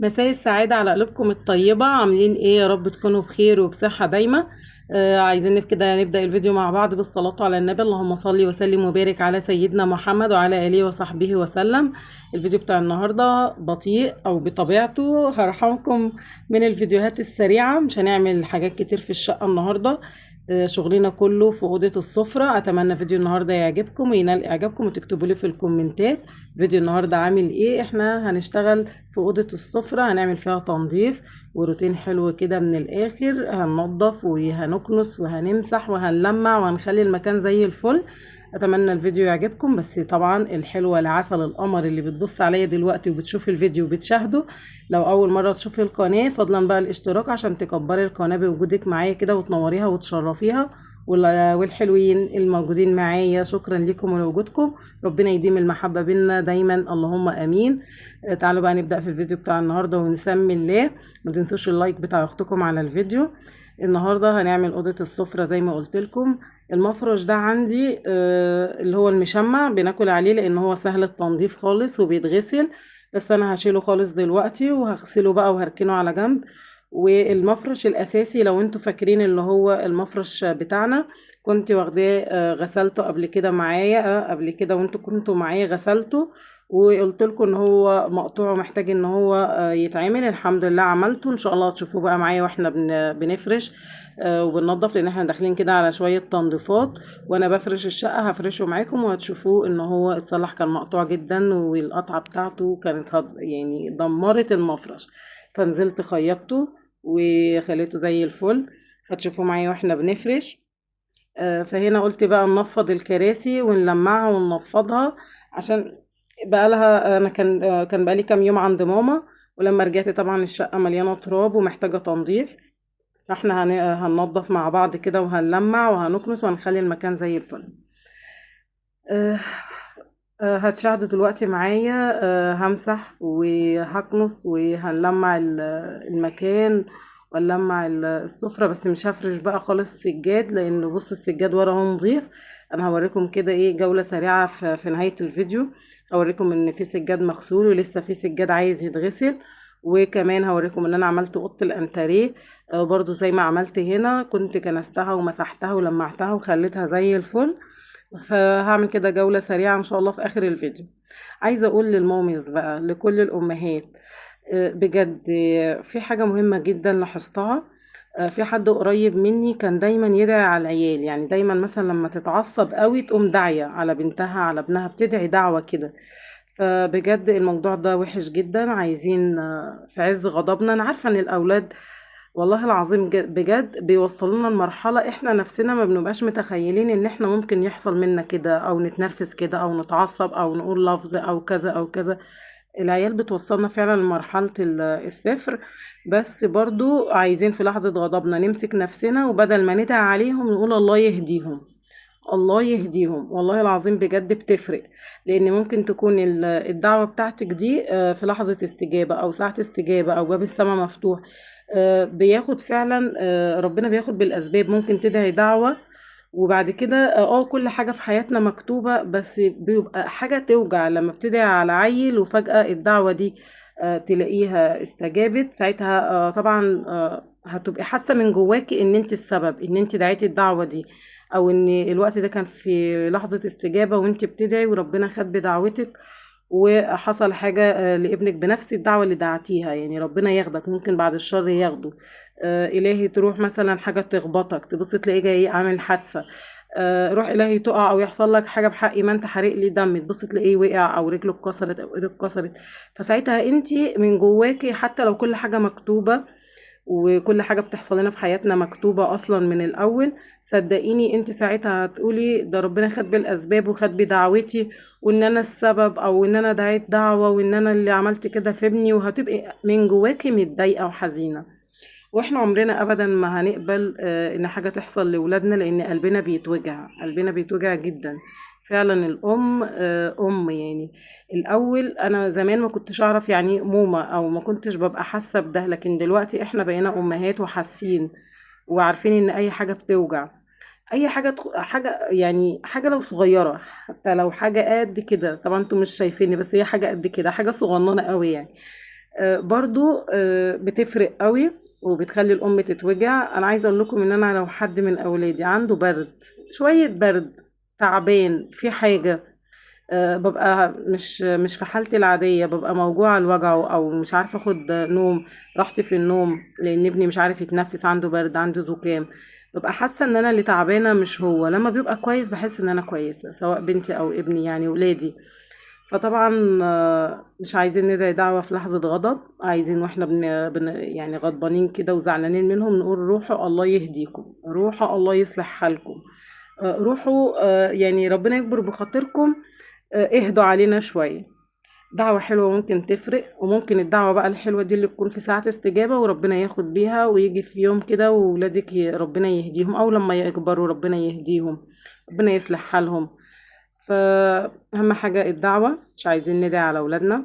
مساء السعادة على قلوبكم الطيبة، عاملين ايه؟ يا رب تكونوا بخير وبصحة دايما. عايزين كده نبدأ الفيديو مع بعض بالصلاة على النبي. اللهم صل وسلم وبارك على سيدنا محمد وعلى آله وصحبه وسلم. الفيديو بتاع النهاردة بطيء أو بطبيعته، هرحمكم من الفيديوهات السريعة. مش هنعمل حاجات كتير في الشقة النهاردة. شغلنا كله في أوضة السفرة. أتمنى فيديو النهاردة يعجبكم وينال إعجابكم، وتكتبوا لي في الكومنتات فيديو النهاردة عامل إيه. إحنا هنشتغل في أوضة السفرة، هنعمل فيها تنظيف وروتين حلو كده من الآخر. هننضف وهنكنس وهنمسح وهنلمع وهنخلي المكان زي الفل. أتمنى الفيديو يعجبكم. بس طبعا الحلوة لعسل القمر اللي بتبص عليا دلوقتي وبتشوف الفيديو وبتشاهده، لو أول مرة تشوفي القناة فضلا بقى الاشتراك عشان تكبري القناة بوجودك معايا كده وتنوريها وتشرفيها. والحلوين الموجودين معايا شكرا لكم ولوجودكم. ربنا يديم المحبة بينا دايما، اللهم امين. تعالوا بقى نبدأ في الفيديو بتاع النهاردة ونسمي الله. ما تنسوش اللايك بتاع اختكم على الفيديو. النهاردة هنعمل أوضة السفرة زي ما قلت لكم. المفرش ده عندي اللي هو المشمع، بناكل عليه لان هو سهل التنظيف خالص وبيتغسل. بس انا هشيله خالص دلوقتي وهغسله بقى وهركنه على جنب. والمفرش الاساسي لو انتوا فاكرين اللي هو المفرش بتاعنا، كنت واخداه غسلته قبل كده معايا قبل كده، وانتوا كنتوا معايا غسلته وقلت لكم ان هو مقطوع ومحتاج ان هو يتعمل. الحمد لله عملته. ان شاء الله تشوفوه بقى معايا واحنا بنفرش وبننضف، لان احنا داخلين كده على شوية تنظيفات. وانا بفرش الشقة هفرشه معاكم وهتشوفوه ان هو اتصلح. كان مقطوع جدا والقطعة بتاعته كانت يعني دمرت المفرش، فنزلت خيطته وخليته زي الفل. هتشوفوه معايا واحنا بنفرش. فهنا قلت بقى ننفض الكراسي ونلمعها وننفضها، عشان بقى لها انا كان بقى لي كام يوم عند ماما. ولما رجعت طبعا الشقة مليانة تراب ومحتاجة تنظيف. فاحنا هننضف مع بعض كده وهنلمع وهنكنس وهنخلي المكان زي الفل. آه، هتشاهدوا دلوقتي معايا. همسح وهكنس وهنلمع المكان ونلمع السفرة. بس مش هفرش بقى خالص السجاد، لان بص السجاد ورا اهو نضيف. انا هوريكم كده ايه جولة سريعة في نهاية الفيديو. هوريكم ان في سجاد مغسول ولسه في سجاد عايز يتغسل. وكمان هوريكم ان انا عملت اوضة الانتريه برضو زي ما عملت هنا. كنت كنستها ومسحتها ولمعتها وخليتها زي الفل. فهعمل كده جولة سريعة ان شاء الله في اخر الفيديو. عايزة اقول للماميز بقى، لكل الامهات، بجد في حاجة مهمة جدا لاحظتها. في حد قريب مني كان دايما يدعي على العيال، يعني دايما مثلا لما تتعصب قوي تقوم داعية على بنتها على ابنها، بتدعي دعوة كده. فبجد الموضوع ده وحش جدا. عايزين في عز غضبنا، انا عارفة ان الاولاد والله العظيم بجد بيوصلونا لمرحلة احنا نفسنا ما بنبقاش متخيلين ان احنا ممكن يحصل منا كده، او نتنرفز كده او نتعصب او نقول لفظ او كذا او كذا. العيال بتوصلنا فعلا لمرحلة الصفر. بس برضو عايزين في لحظة غضبنا نمسك نفسنا، وبدل ما ندعي عليهم نقول الله يهديهم. الله يهديهم والله العظيم بجد بتفرق. لان ممكن تكون الدعوة بتاعتك دي في لحظة استجابة او ساعة استجابة او باب السماء مفتوح. بياخد فعلا ربنا بياخد بالاسباب. ممكن تدعي دعوة وبعد كده كل حاجة في حياتنا مكتوبة، بس بيبقى حاجة توجع لما بتدعي على عيل وفجأة الدعوة دي تلاقيها استجابت. ساعتها طبعا هتبقي حاسة من جواكي ان انت السبب، ان انت دعيتي الدعوة دي، او ان الوقت ده كان في لحظة استجابة وانت بتدعي وربنا خد بدعوتك وحصل حاجة لابنك بنفس الدعوة اللي دعتيها. يعني ربنا ياخدك، ممكن بعد الشر ياخده. إلهي تروح مثلا حاجة تخبطك، تبص تلاقيه جاي عامل حادثة. روح إلهي تقع أو يحصل لك حاجة بحق ما انت حرق لي دم، تبص تلاقيه وقع أو رجله اتكسرت أو ايده اتكسرت. فساعتها انت من جواكي حتى لو كل حاجة مكتوبة وكل حاجة بتحصل لنا في حياتنا مكتوبة أصلا من الأول، صدقيني انت ساعتها هتقولي ده ربنا خد بالأسباب وخد بدعوتي، وإن أنا السبب أو إن أنا دعيت دعوة وإن أنا اللي عملت كده في ابني. وهتبقي من جواكي متضايقة وحزينة. واحنا عمرنا ابدا ما هنقبل ان حاجة تحصل لولادنا، لان قلبنا بيتوجع، قلبنا بيتوجع جدا. فعلا الام ام يعني. الاول انا زمان ما كنتش اعرف يعني إيه امومة، او ما كنتش ببقى حاسة بده، لكن دلوقتي احنا بقينا امهات وحاسين وعارفين ان اي حاجة بتوجع. اي حاجة حاجة يعني حاجة لو صغيرة، حتى لو حاجة قد كده، طبعا انتوا مش شايفيني بس هي حاجة قد كده، حاجة صغننة قوي يعني. برضو بتفرق قوي وبتخلي الام تتوجع. انا عايزه اقول لكم ان انا لو حد من اولادي عنده برد، شويه برد، تعبان في حاجه، ببقى مش في حالتي العاديه، ببقى موجوعه الوجع او مش عارفه اخد نوم، راحتي في النوم، لان ابني مش عارف يتنفس، عنده برد، عنده زكام، ببقى حاسه ان انا اللي تعبانه مش هو. لما بيبقى كويس بحس ان انا كويسه، سواء بنتي او ابني يعني ولادي. فطبعا مش عايزين ندعي دعوة في لحظة غضب، عايزين واحنا يعني غضبانين كده وزعلانين منهم نقول روحوا الله يهديكم، روحوا الله يصلح حالكم، روحوا يعني ربنا يكبر بخاطركم، اهدوا علينا شوية. دعوة حلوة ممكن تفرق، وممكن الدعوة بقى الحلوة دي اللي تكون في ساعة استجابة وربنا ياخد بيها، ويجي في يوم كده وولادك ربنا يهديهم، أو لما يكبروا ربنا يهديهم، ربنا يصلح حالهم. فأهم حاجة الدعوة، مش عايزين ندعي على أولادنا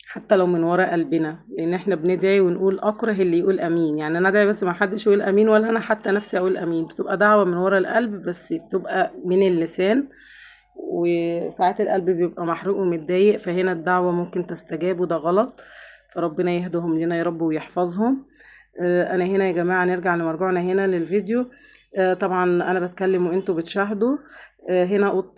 حتى لو من ورا قلبنا، لأن احنا بندعي ونقول أكره اللي يقول أمين. يعني أنا أدعي بس ما حدش يقول أمين، ولا أنا حتى نفسي أقول أمين، بتبقى دعوة من ورا القلب بس بتبقى من اللسان، وساعات القلب بيبقى محروق ومتضايق، فهنا الدعوة ممكن تستجاب وده غلط. فربنا يهدهم لنا يا رب ويحفظهم. انا هنا يا جماعة نرجع لمرجوعنا هنا للفيديو. طبعا انا بتكلم وانتوا بتشاهدوا. هنا اوضه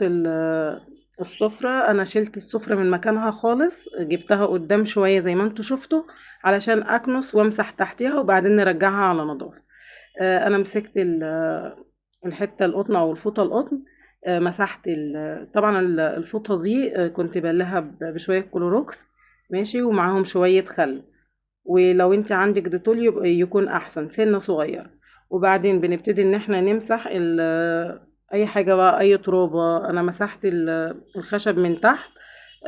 السفرة، انا شلت السفرة من مكانها خالص، جبتها قدام شوية زي ما انتوا شفتوا علشان اكنس وامسح تحتها وبعدين نرجعها على نظافة. انا مسكت الحتة القطن او الفوطة القطن، مسحت طبعا الفوطة دي كنت بلها بشوية كلوروكس، ماشي، ومعاهم شوية خل، ولو انت عندك ديتول يكون احسن سنة صغيرة. وبعدين بنبتدي ان احنا نمسح اي حاجة بقى، اي ترابة. انا مسحت الخشب من تحت،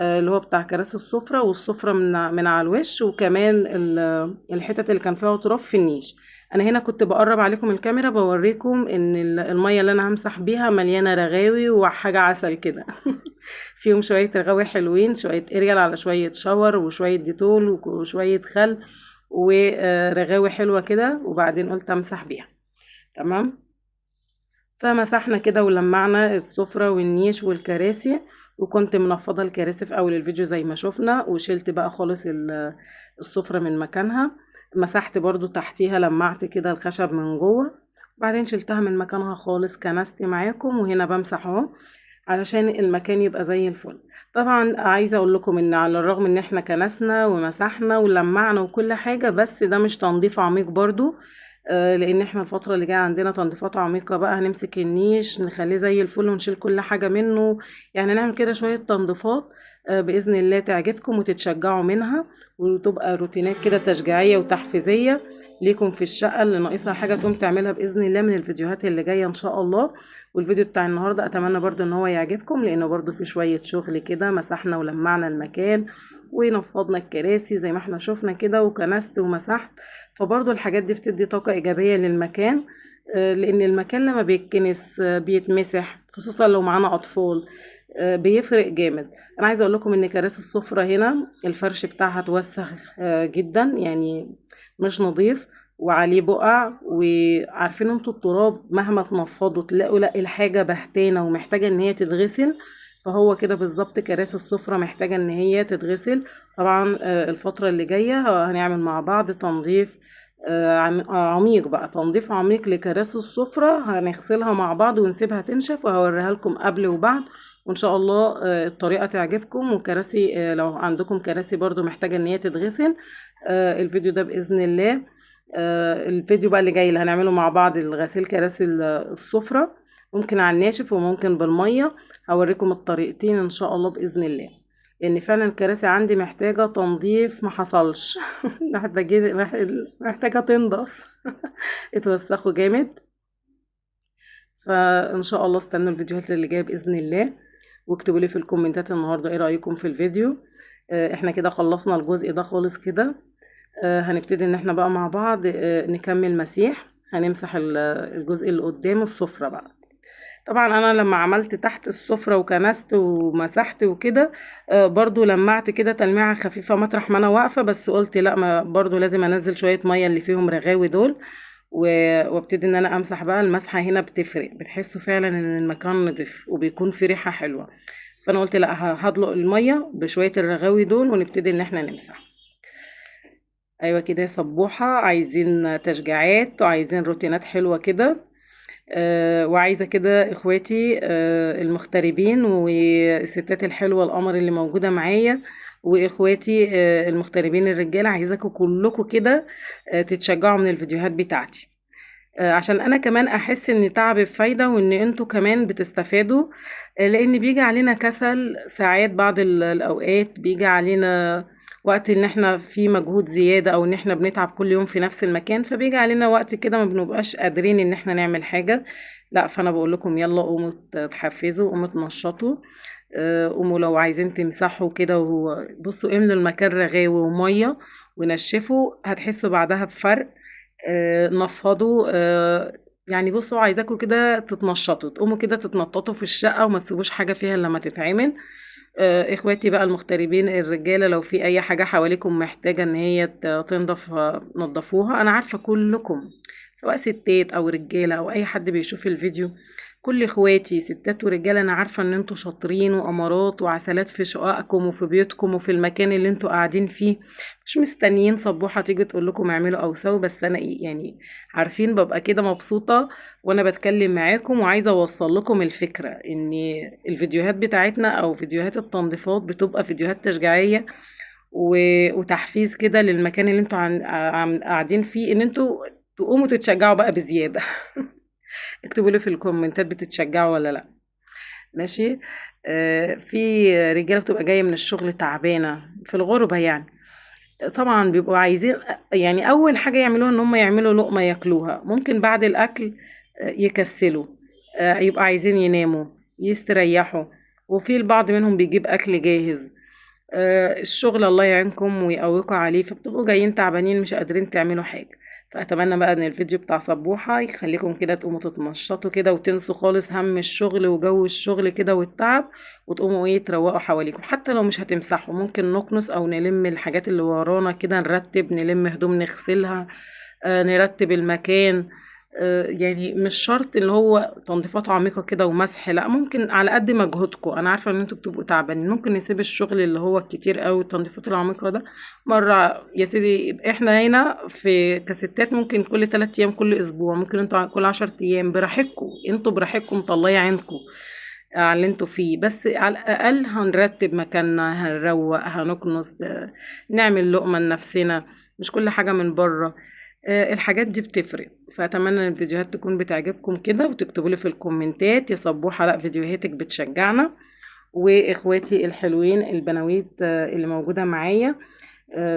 اللي هو بتاع كراسي السفرة، والسفرة من على الوش، وكمان الحتت اللي كان فيها تراب في النيش. انا هنا كنت بقرب عليكم الكاميرا بوريكم ان المية اللي انا همسح بيها مليانة رغاوي وحاجة عسل كده. فيهم شوية رغاوي حلوين، شوية اريال على شوية شاور وشوية ديتول وشوية خل ورغاوي حلوة كده، وبعدين قلت امسح بيها. تمام. فمسحنا كده ولمعنا السفرة والنيش والكراسي، وكنت منفضة الكراسي في اول الفيديو زي ما شفنا، وشلت بقى خالص السفرة من مكانها. مسحت برضو تحتيها، لمعت كده الخشب من جوه، وبعدين شلتها من مكانها خالص، كنست معاكم وهنا بمسح اهو علشان المكان يبقى زي الفل. طبعا عايزة اقول لكم ان على الرغم ان احنا كنسنا ومسحنا ولمعنا وكل حاجة، بس ده مش تنظيف عميق برضو. لان احنا الفترة اللي جاية عندنا تنظيفات عميقة بقى، هنمسك النيش نخليه زي الفل ونشيل كل حاجة منه، يعني نعمل كده شوية تنظيفات بإذن الله تعجبكم وتتشجعوا منها، وتبقى روتينات كده تشجيعية وتحفيزية ليكم في الشقة اللي ناقصها حاجة تقوم تعملها بإذن الله من الفيديوهات اللي جاية إن شاء الله. والفيديو بتاع النهاردة أتمنى برضو إن هو يعجبكم، لأنه برضو في شوية شغل كده، مسحنا ولمعنا المكان ونفضنا الكراسي زي ما احنا شفنا كده، وكنست ومسحت. فبرضو الحاجات دي بتدي طاقة إيجابية للمكان، لأن المكان لما بيتكنس بيتمسح، خصوصا لو معانا أطفال، بيفرق جامد. أنا عايزة أقول لكم إن كراسي السفرة هنا الفرش بتاعها توسخ جدا، يعني مش نظيف وعليه بقع، وعارفين انتوا التراب مهما تنفضوا تلاقوا لا الحاجة بهتانة ومحتاجة ان هي تتغسل. فهو كده بالظبط كراسي السفرة محتاجة ان هي تتغسل. طبعا الفترة اللي جاية هنعمل مع بعض تنظيف عميق بقى، تنظيف عميق لكراسي السفرة، هنغسلها مع بعض ونسيبها تنشف، وهوريها لكم قبل وبعد، وان شاء الله الطريقة تعجبكم. وكراسي لو عندكم كراسي برضو محتاجة ان هي تتغسل، الفيديو ده بإذن الله، الفيديو بقى اللي جاي اللي هنعمله مع بعض الغسيل كراسي السفرة، ممكن على الناشف وممكن بالمية. هوريكم الطريقتين ان شاء الله بإذن الله، لان فعلا الكراسي عندي محتاجة تنظيف ما حصلش. محتاجة تنضف. اتوسخوا جامد. فان شاء الله استنوا الفيديوهات اللي جايه باذن الله، واكتبوا لي في الكومنتات النهارده ايه رايكم في الفيديو. احنا كده خلصنا الجزء ده خالص كده. هنبتدي ان احنا بقى مع بعض نكمل مسيح. هنمسح الجزء اللي قدام السفرة بقى. طبعا انا لما عملت تحت السفرة وكنست ومسحت وكده، برضو لمعت كده تلميعة خفيفة مطرح ما انا واقفة، بس قلت لا، ما برضو لازم انزل شوية مية اللي فيهم رغاوي دول، وابتدي ان انا امسح بقى. المسحة هنا بتفرق، بتحسوا فعلا ان المكان نضيف وبيكون في ريحة حلوة. فانا قلت لا، هدلق المية بشوية الرغاوي دول ونبتدي ان احنا نمسح. ايوه كده يا صبوحة، عايزين تشجيعات وعايزين روتينات حلوة كده. وعايزة كده اخواتي المغتربين والستات الحلوة القمر اللي موجودة معايا، واخواتي المغتربين الرجالة، عايزاكم كلكم كده تتشجعوا من الفيديوهات بتاعتي. عشان انا كمان احس ان تعبي بفايدة وان انتوا كمان بتستفادوا. لان بيجي علينا كسل ساعات، بعض الاوقات بيجي علينا وقت ان احنا في مجهود زيادة او ان احنا بنتعب كل يوم في نفس المكان، فبيجي علينا وقت كده ما بنبقاش قادرين ان احنا نعمل حاجة. لا، فانا بقول لكم يلا قوموا تحفزوا، قوموا تنشطوا. قوموا لو عايزين تمسحوا كده، وبصوا املوا المكان رغاوي ومية ونشفوا، هتحسوا بعدها بفرق. نفضوا. يعني بصوا، عايزاكم كده تتنشطوا، تقوموا كده تتنططوا في الشقة وما تسيبوش حاجة فيها إلا لما تتعمل. اخواتي بقى المغتربين الرجالة، لو في اي حاجة حواليكم محتاجة ان هي تنضف، نضفوها. انا عارفة كلكم سواء ستات او رجالة او اي حد بيشوف الفيديو، كل اخواتي ستات ورجالة، انا عارفة ان انتوا شاطرين وامارات وعسلات في شققكم وفي بيوتكم وفي المكان اللي انتوا قاعدين فيه. مش مستنيين صبوحة تيجي تقول لكم اعملوا او سووا، بس انا يعني عارفين ببقى كده مبسوطة وانا بتكلم معاكم، وعايزة اوصل لكم الفكرة ان الفيديوهات بتاعتنا او فيديوهات التنظيفات بتبقى فيديوهات تشجيعية وتحفيز كده للمكان اللي انتوا قاعدين فيه، ان انتوا تقوموا تتشجعوا بقى بزيادة. اكتبوا لي في الكومنتات بتتشجعوا ولا لا. ماشي. في رجالة بتبقى جاية من الشغل تعبانة في الغربة يعني، طبعا بيبقوا عايزين يعني اول حاجة يعملوها ان هم يعملوا لقمة ياكلوها. ممكن بعد الاكل يكسلوا، يبقى عايزين يناموا يستريحوا، وفي البعض منهم بيجيب اكل جاهز. الشغل الله يعينكم ويقويكم عليه، فبتبقوا جايين تعبانين مش قادرين تعملوا حاجة. فأتمنى بقى إن الفيديو بتاع صبوحة يخليكم كده تقوموا تتنشطوا كده وتنسوا خالص هم الشغل وجو الشغل كده والتعب، وتقوموا ايه تروقوا حواليكم. حتى لو مش هتمسحوا ممكن نكنس أو نلم الحاجات اللي ورانا كده، نرتب، نلم هدوم نغسلها، نرتب المكان. يعني مش شرط اللي هو تنظيفات عميقة كده ومسح، لا، ممكن على قد مجهودكم. انا عارفة ان انتوا بتبقوا تعبانين، ممكن نسيب الشغل اللي هو الكتير قوي التنظيفات العميقة ده مرة. يا سيدي احنا هنا في كستات ممكن كل 3 ايام، كل اسبوع، ممكن انتوا كل 10 ايام، براحتكم انتوا، براحتكم، طلعي عينكم على اللي انتوا فيه. بس على الاقل هنرتب مكاننا، هنروق، هنكنس، نعمل لقمة لنفسنا، مش كل حاجة من بره. الحاجات دي بتفرق. فأتمنى ان الفيديوهات تكون بتعجبكم كده، وتكتبوا لي في الكومنتات يا صبوحة لا فيديوهاتك بتشجعنا. واخواتي الحلوين البنويت اللي موجودة معايا،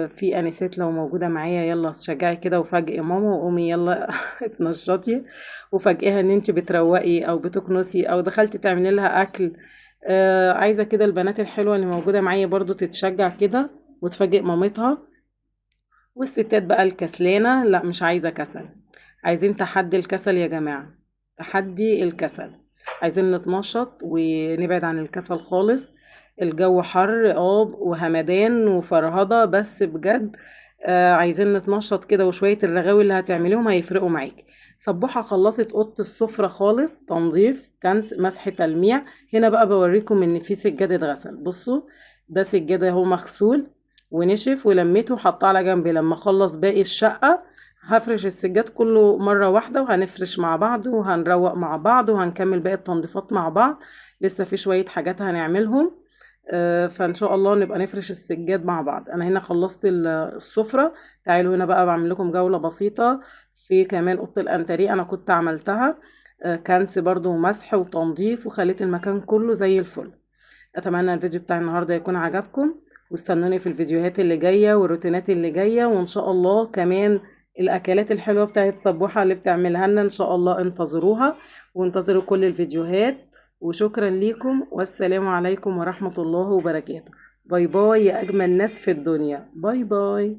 في انسات لو موجودة معايا، يلا شجعي كده وفاجئي ماما وقومي يلا اتنشطي، وفاجئيها ان انت بتروقي او بتكنسي او دخلتي تعملي لها اكل. عايزة كده البنات الحلوة اللي موجودة معايا برضو تتشجع كده وتفاجئ مامتها. والستات بقى الكسلانة، لا مش عايزة كسل، عايزين تحدي الكسل يا جماعة، تحدي الكسل. عايزين نتنشط ونبعد عن الكسل خالص. الجو حر وهمدان وفرهضة، بس بجد عايزين نتنشط كده، وشوية الرغاوي اللي هتعمليهم هيفرقوا معاكي. صبوحة خلصت اوضه السفرة خالص، تنظيف، كنس، مسح، تلميع. هنا بقى بوريكم ان في سجاد اتغسل. بصوا، ده سجاد اهو مغسول ونشف ولميته وحطاه على جنب. لما اخلص باقي الشقة هفرش السجاد كله مرة واحدة، وهنفرش مع بعض وهنروق مع بعض وهنكمل باقي التنظيفات مع بعض. لسه في شوية حاجات هنعملهم. فان شاء الله نبقى نفرش السجاد مع بعض. انا هنا خلصت السفرة. تعالوا هنا بقى بعمل لكم جولة بسيطة في كمان اوضه الانتريه، انا كنت عملتها كنس برضو ومسح وتنظيف، وخليت المكان كله زي الفل. اتمنى الفيديو بتاع النهارده يكون عجبكم، واستنوني في الفيديوهات اللي جايه والروتينات اللي جايه، وان شاء الله كمان الاكلات الحلوه بتاعت صبوحه اللي بتعملها لنا ان شاء الله انتظروها، وانتظروا كل الفيديوهات. وشكرا ليكم، والسلام عليكم ورحمه الله وبركاته. باي باي يا اجمل ناس في الدنيا، باي باي.